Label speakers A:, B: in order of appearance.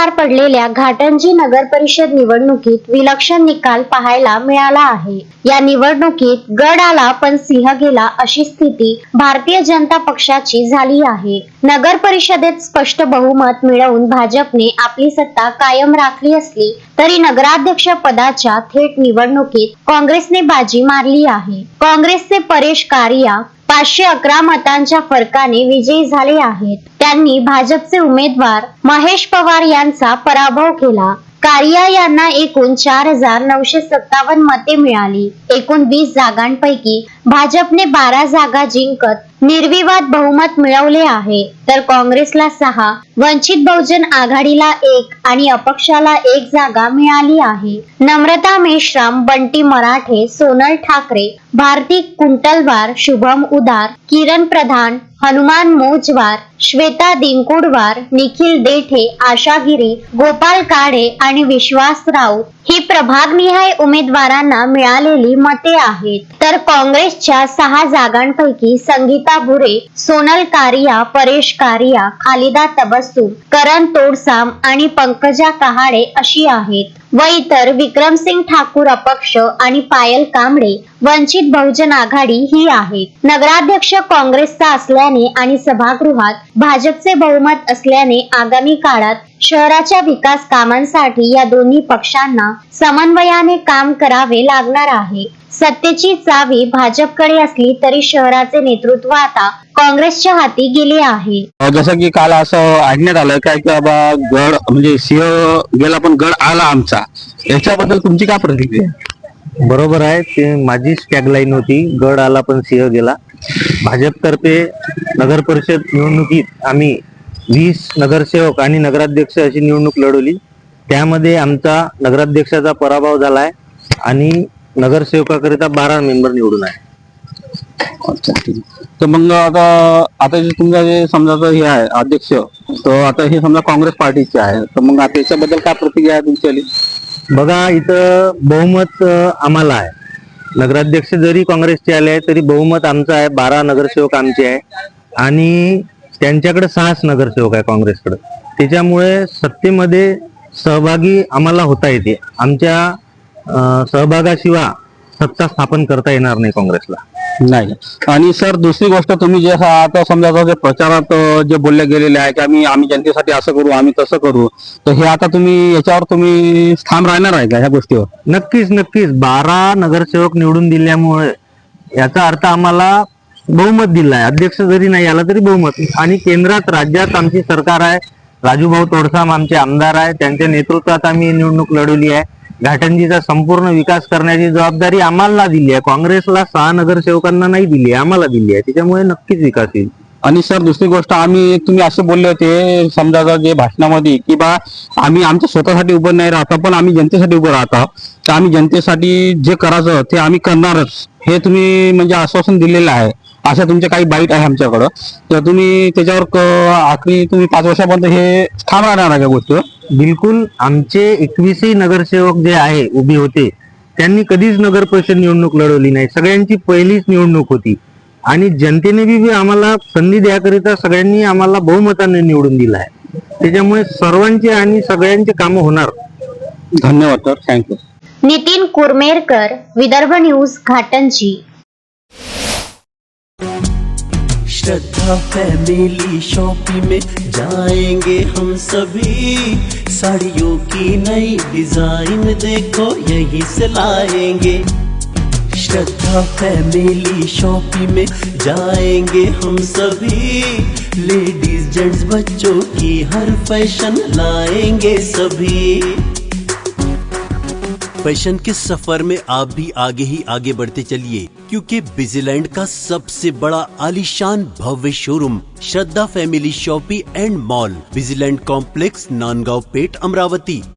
A: पार पडलेल्या घाटंजी नगर परिषद निवडणुकीत विलक्षण निकाल पाहायला मिळाला आहे। या निवडणुकीत गड आला पण सिंह गेला अशी स्थिती भारतीय जनता पक्षाची झाली आहे। नगर परिषदेत स्पष्ट बहुमत मिळवून भाजपने आपली सत्ता कायम राखली असली तरी नगराध्यक्ष पदाच्या थेट निवडणुकीत काँग्रेसने बाजी मारली आहे। काँग्रेसचे परेश कारिया 511 मतांच्या फरकाने विजयी झाले आहेत। त्यांनी भाजपचे उमेदवार महेश पवार यांचा पराभव केला। कारिया यांना एकूण 4957 मते मिळाली। एकूण 20 जागांपैकी भाजपने 12 जागा जिंकत निर्विवाद बहुमत मिळवले आहे, तर काँग्रेसला 6, वंचित बहुजन आघाडीला 1 आणि अपक्षाला 1 जागा मिळाली आहे। नम्रता मेश्राम, बंटी मराठे, सोनल ठाकरे, भारती कुंटलवार, शुभम उदार, किरण प्रधान, हनुमान मोजवार, श्वेता दिंकुडवार, निखिल देठे, आशा गिरी, गोपाल काळे आणि विश्वास राऊत ही प्रभागनिहाय उमेदवारांना मिळालेली मते आहेत। तर काँग्रेसच्या 6 जागांपैकी संगीता भुरे, सोनल कारिया, परेश कारिया, खालिदा तबस्सुम, करण तोडसाम आणि पंकजा कहाडे अशी आहेत व इतर विक्रमसिंग ठाकूर अपक्ष आणि पायल कांबळे वंचित बहुजन आघाडी ही आहेत। नगराध्यक्ष काँग्रेसचा असल्याने आणि सभागृहात भाजपचे बहुमत असल्याने आगामी काळात शहराच्या विकास कामांसाठी या दोन्ही पक्षांना समन्वयाने काम करावे लागणार आहे। सत्तेची चावी भाजपकडे असली तरी शहराचे नेतृत्व आता काँग्रेसच्या हाती गेले आहे।
B: जसं की काल असं ऐकण्यात आलं काय की बाबा गड म्हणजे सिंह गेला पण गड आला आमचा, याच्याबद्दल तुमची काय प्रतिक्रिया?
C: बरोबर आहे, ते माझीच टॅगलाईन होती, गड आला पण सिंह गेला। भाजपतर्फे नगर परिषद निवडणुकीत आम्ही 20 नगरसेवक आणि नगराध्यक्ष अशी निवडणूक लढवली। त्यामध्ये आमचा नगराध्यक्षाचा पराभव झालाय आणि नगरसेवकाकरिता 12 मेंबर निवडून आहे।
B: अच्छा, ठीक. तर मग आता जे तुमचा जे समजा हे आहे अध्यक्ष, तर आता हे समजा काँग्रेस पार्टीचे आहे, तर मग आता याच्याबद्दल काय प्रतिक्रिया आहे तुमची?
C: बघा, इथं बहुमत आम्हाला आहे। नगराध्यक्ष जरी काँग्रेसचे आले आहे तरी बहुमत आमचं आहे। 12 नगरसेवक आमचे आहे आणि त्यांच्याकडे 6 नगरसेवक आहे काँग्रेसकडे। त्याच्यामुळे सत्तेमध्ये सहभागी आम्हाला होता येते। आमच्या सहभागाशिवाय सत्ता स्थापन करता येणार नाही काँग्रेसला।
B: नाही। आणि सर दुसरी गोष्ट, तुम्ही जे आता समजा जे प्रचारात जे बोलले गेलेले आहे की आम्ही जनतेसाठी असं करू, आम्ही तसं करू, तर हे आता तुम्ही याच्यावर तुम्ही ठाम राहणार आहे का ह्या गोष्टीवर?
C: नक्कीच नक्कीच। 12 नगरसेवक निवडून दिल्यामुळे याचा अर्थ आम्हाला बहुमत दिलं आहे। अध्यक्ष जरी नाही आला तरी बहुमत। आणि केंद्रात राज्यात आमची सरकार आहे, राजूभाऊ तोडसाम आमचे आमदार आहे, त्यांच्या नेतृत्वात आम्ही निवडणूक लढवली आहे। घाटंजीचा संपूर्ण विकास करण्याची जबाबदारी आम्हाला दिली आहे। काँग्रेसला 6 नगरसेवकांना नाही दिली, आम्हाला दिली आहे। त्याच्यामुळे नक्कीच विकास येईल।
B: आणि सर दुसरी गोष्ट, तुम्ही असे बोलले होते समजा जे भाषणामध्ये की बा आम्ही आमच्या स्वतःसाठी उभं नाही राहता पण आम्ही जनतेसाठी उभं राहता, तर आम्ही जनतेसाठी जे करायचं ते आम्ही करणारच, हे तुम्ही म्हणजे आश्वासन दिलेलं आहे। अशा तुमचे काही बाईट आहे आमच्याकडं, तर तुम्ही त्याच्यावर आखरी तुम्ही 5 वर्षापर्यंत हे ठाम राहणार आहे का गोष्टीवर? बिलकुल। आमचे 21 नगरसेवक जे आहे उभे होते त्यांनी कधीच नगर परिषद निवडणूक लढवली नाही। सगळ्यांची पहिलीच निवडणूक होती आणि जनतेने बी आम्हाला संधी द्याकरिता सगळ्यांनी आम्हाला बहुमताने निवडून दिला आहे। त्याच्यामुळे सर्वांचे आणि सगळ्यांचे कामं होणार। धन्यवाद sir, thank you.
A: Nitin Kurmerkar, Vidarbha news, Ghatanji.
D: Shraddha family shopping में जाएंगे हम सभी, साड़ियों की नई डिजाइन देखो यहीं से लाएंगे। श्रद्धा फैमिली शॉपिंग में जाएंगे हम सभी, लेडीज जेंट्स बच्चों की हर फैशन लाएंगे सभी। फैशन के सफर में आप भी आगे ही आगे बढ़ते चलिए, क्योंकि बिजीलैंड का सबसे बड़ा आलीशान भव्य showroom Shraddha family shopping and mall, Busyland complex, Nandgaon Peth, Amravati.